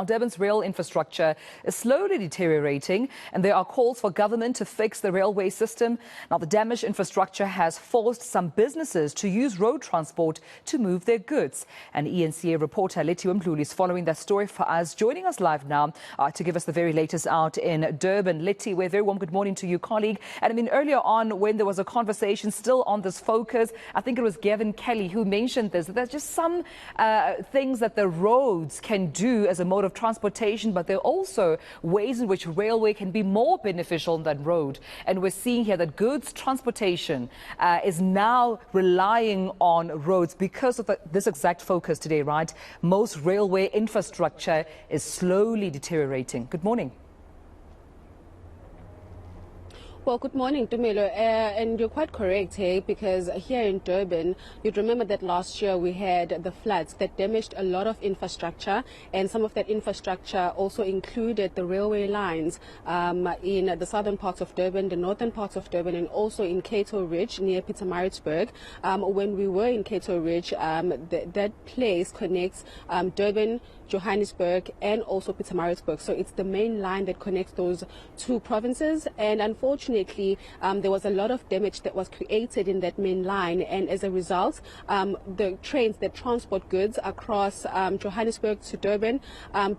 Durban's rail infrastructure is slowly deteriorating, and there are calls for government to fix the railway system. Now, the damaged infrastructure has forced some businesses to use road transport to move their goods. And eNCA reporter Lethiwe Mdluli is following that story for us, joining us live now to give us the very latest out in Durban. Lethiwe, very warm good morning to you, colleague. And I mean, earlier on, when there was a conversation still on this focus, I think it was Gavin Kelly who mentioned this, that there's just some things that the roads can do as a mode of transportation, but there are also ways in which railway can be more beneficial than road. And we're seeing here that goods transportation is now relying on roads because of this exact focus today, right? Most railway infrastructure is slowly deteriorating. Good morning. Well, good morning, Tumelo. And you're quite correct, hey, because here in Durban, you'd remember that last year we had the floods that damaged a lot of infrastructure, and some of that infrastructure also included the railway lines in the southern parts of Durban, the northern parts of Durban, and also in Cato Ridge near Pietermaritzburg. When we were in Cato Ridge, that place connects Durban, Johannesburg, and also Pietermaritzburg. So it's the main line that connects those two provinces, and unfortunately there was a lot of damage that was created in that main line, and as a result the trains that transport goods across Johannesburg to Durban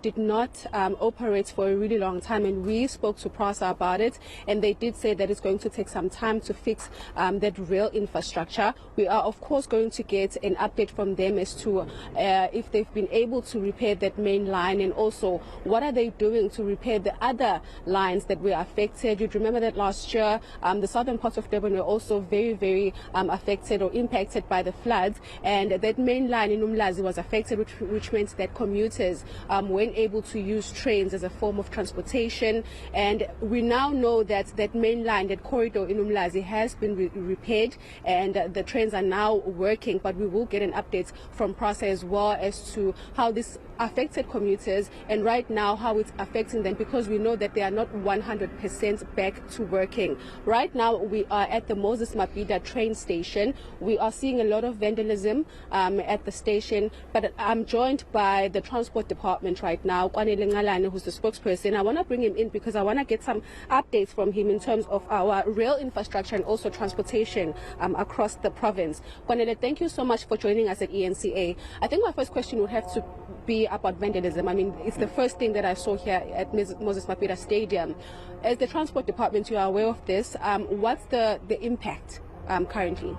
did not operate for a really long time, and we spoke to PRASA about it, and they did say that it's going to take some time to fix that rail infrastructure. We are of course going to get an update from them as to if they've been able to repair that main line, and also what are they doing to repair the other lines that were affected. You'd remember that last year the southern parts of Durban were also very affected or impacted by the floods, and that main line in Umlazi was affected, which meant that commuters weren't able to use trains as a form of transportation. And we now know that that main line, that corridor in Umlazi, has been repaired, and the trains are now working, but we will get an update from PRASA as well as to how this affected commuters and right now how it's affecting them, because we know that they are not 100% back to working. Right now we are at the Moses Mabhida train station. We are seeing a lot of vandalism at the station, but I'm joined by the transport department right now, Kwanele Ngalane, who's the spokesperson. I want to bring him in because I want to get some updates from him in terms of our rail infrastructure and also transportation across the province. Kwanele, thank you so much for joining us at eNCA. I think my first question would have to be about vandalism. I mean, it's the first thing that I saw here at Moses Mabhida Stadium. As the transport department, you are aware of this. What's the impact currently?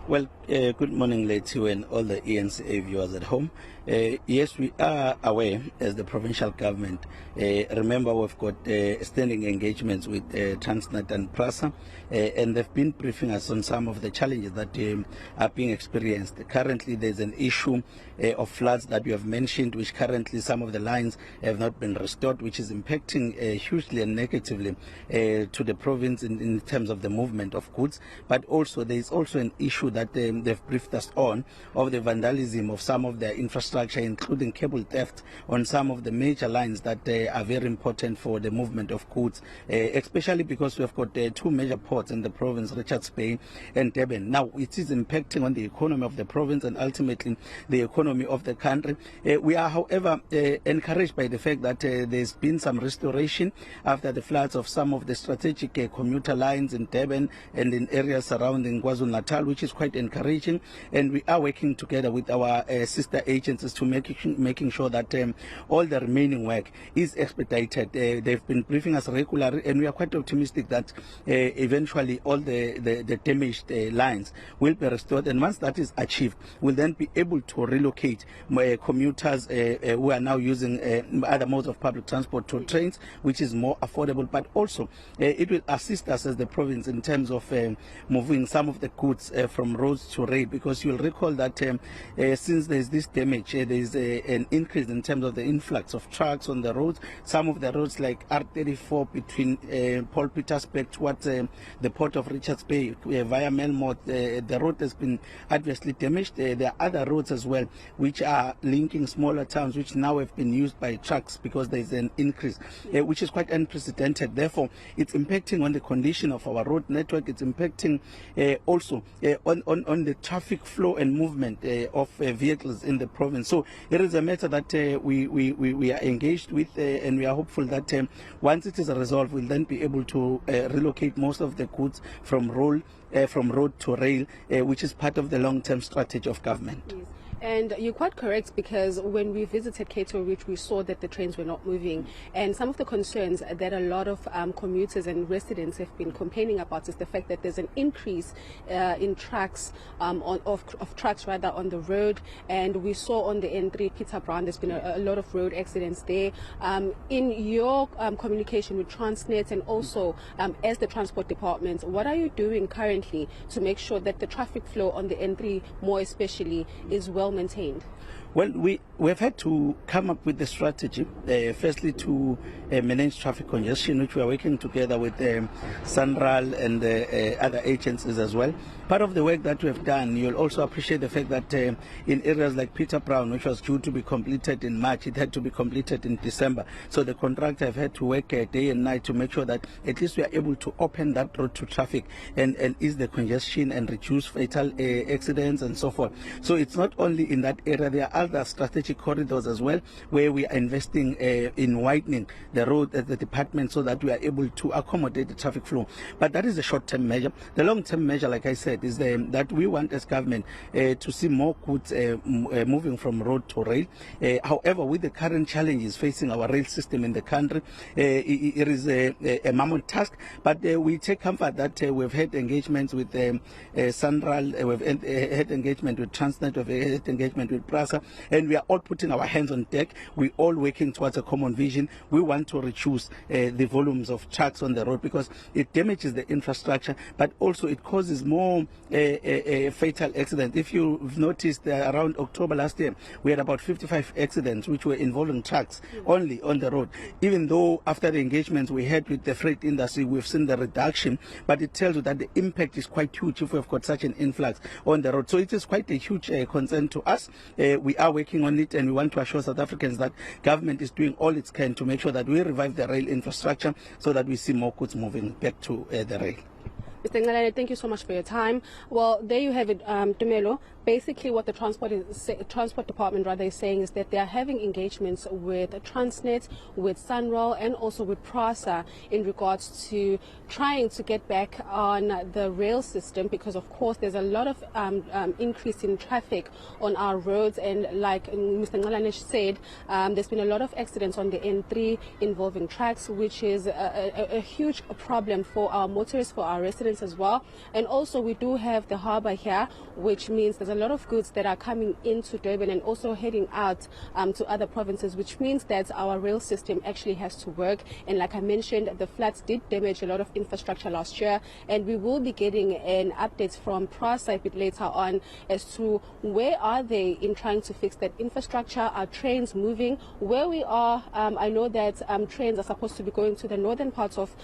Well, good morning, Lethiwe, and all the eNCA viewers at home. Yes, we are aware as the provincial government. Remember, we've got standing engagements with Transnet and PRASA, and they've been briefing us on some of the challenges that are being experienced. Currently, there's an issue of floods that you have mentioned, which currently some of the lines have not been restored, which is impacting hugely and negatively to the province in terms of the movement of goods. But also, there is also an issue that they've briefed us on of the vandalism of some of their infrastructure, including cable theft on some of the major lines that are very important for the movement of goods, especially because we've got two major ports in the province, Richards Bay and Durban. Now, it is impacting on the economy of the province and ultimately the economy of the country. We are, however, encouraged by the fact that there's been some restoration after the floods of some of the strategic commuter lines in Durban and in areas surrounding KwaZulu-Natal, which is quite encouraging, and we are working together with our sister agencies to making sure that all the remaining work is expedited. They've been briefing us regularly, and we are quite optimistic that eventually all the damaged lines will be restored, and once that is achieved, we'll then be able to relocate commuters who are now using other modes of public transport to trains, which is more affordable, but also it will assist us as the province in terms of moving some of the goods from roads to rail, because you'll recall that since there's this damage, there's an increase in terms of the influx of trucks on the roads. Some of the roads like R34 between Paul Petersburg towards the port of Richards Bay via Melmort, the road has been adversely damaged. There are other roads as well which are linking smaller towns which now have been used by trucks because there's an increase, which is quite unprecedented. Therefore, it's impacting on the condition of our road network. It's impacting also on on the traffic flow and movement of vehicles in the province. So it is a matter that we are engaged with, and we are hopeful that once it is resolved, we'll then be able to relocate most of the goods from road to rail, which is part of the long-term strategy of government. Yes. And you're quite correct, because when we visited Cato Ridge, we saw that the trains were not moving. And some of the concerns that a lot of commuters and residents have been complaining about is the fact that there's an increase in trucks, of trucks rather, on the road. And we saw on the N3 Peter Brown, there's been a lot of road accidents there. In your communication with Transnet and also as the Transport Department, what are you doing currently to make sure that the traffic flow on the N3 more especially is well maintained? Well, we've had to come up with a strategy, firstly to manage traffic congestion, which we are working together with SANRAL and other agencies as well. Part of the work that we have done, you'll also appreciate the fact that in areas like Peter Brown, which was due to be completed in March, it had to be completed in December. So the contractor have had to work day and night to make sure that at least we are able to open that road to traffic and ease the congestion and reduce fatal accidents and so forth. So it's not only in that area, there are other strategic corridors as well, where we are investing in widening the road at the department so that we are able to accommodate the traffic flow. But that is the short-term measure. The long-term measure, like I said, is that we want as government to see more goods moving from road to rail. However, with the current challenges facing our rail system in the country, it is a mammoth task, but we take comfort that we've had engagements with SANRAL, we've had engagement with Transnet, we've had engagement with PRASA, and we are all putting our hands on deck. We're all working towards a common vision. We want to reduce the volumes of trucks on the road because it damages the infrastructure, but also it causes more fatal accidents. If you've noticed, around October last year, we had about 55 accidents which were involving trucks only on the road. Even though after the engagements we had with the freight industry, we've seen the reduction, but it tells you that the impact is quite huge if we've got such an influx on the road. So it is quite a huge concern to us. We are working on it, and we want to assure South Africans that government is doing all it can to make sure that we revive the rail infrastructure so that we see more goods moving back to the rail. Mr. Ngalale, thank you so much for your time. Well, there you have it, Tumelo. Basically, what the Transport Department rather is saying is that they are having engagements with Transnet, with SANRAL, and also with PRASA in regards to trying to get back on the rail system, because of course there's a lot of increase in traffic on our roads, and like Mr. Ngalale said, there's been a lot of accidents on the N3 involving trucks, which is a huge problem for our motorists, for our residents as well. And also we do have the harbour here, which means there's a lot of goods that are coming into Durban and also heading out to other provinces, which means that our rail system actually has to work. And like I mentioned, the floods did damage a lot of infrastructure last year, and we will be getting an update from PRASA a bit later on as to where are they in trying to fix that infrastructure. Are trains moving? Where we are, I know that trains are supposed to be going to the northern parts of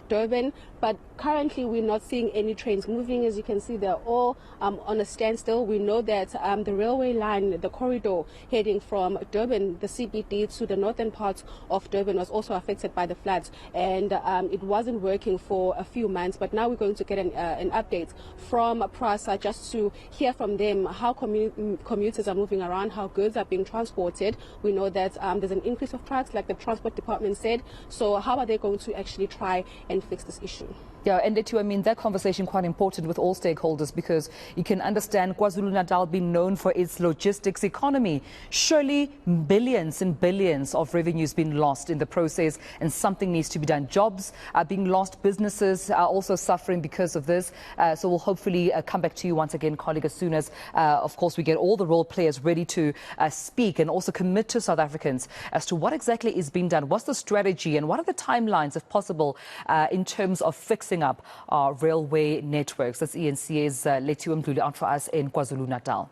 Durban, but currently we're not seeing any trains moving. As you can see, they're all on a standstill. We know that the railway line, the corridor heading from Durban, the CBD, to the northern parts of Durban was also affected by the floods, and it wasn't working for a few months. But now we're going to get an update from PRASA just to hear from them how commuters are moving around, how goods are being transported. We know that there's an increase of trucks, like the Transport Department said. So how are they going to actually try and fix this issue? Yeah, and Lethiwe, I mean, that conversation quite important with all stakeholders, because you can understand KwaZulu-Natal being known for its logistics economy. Surely billions and billions of revenues being lost in the process, and something needs to be done. Jobs are being lost. Businesses are also suffering because of this. So we'll hopefully come back to you once again, colleague, as soon as, of course, we get all the role players ready to speak and also commit to South Africans as to what exactly is being done. What's the strategy and what are the timelines, if possible, in terms of fixing up our railway networks? That's eNCA's Lethiwe Mdluli out for us in KwaZulu-Natal.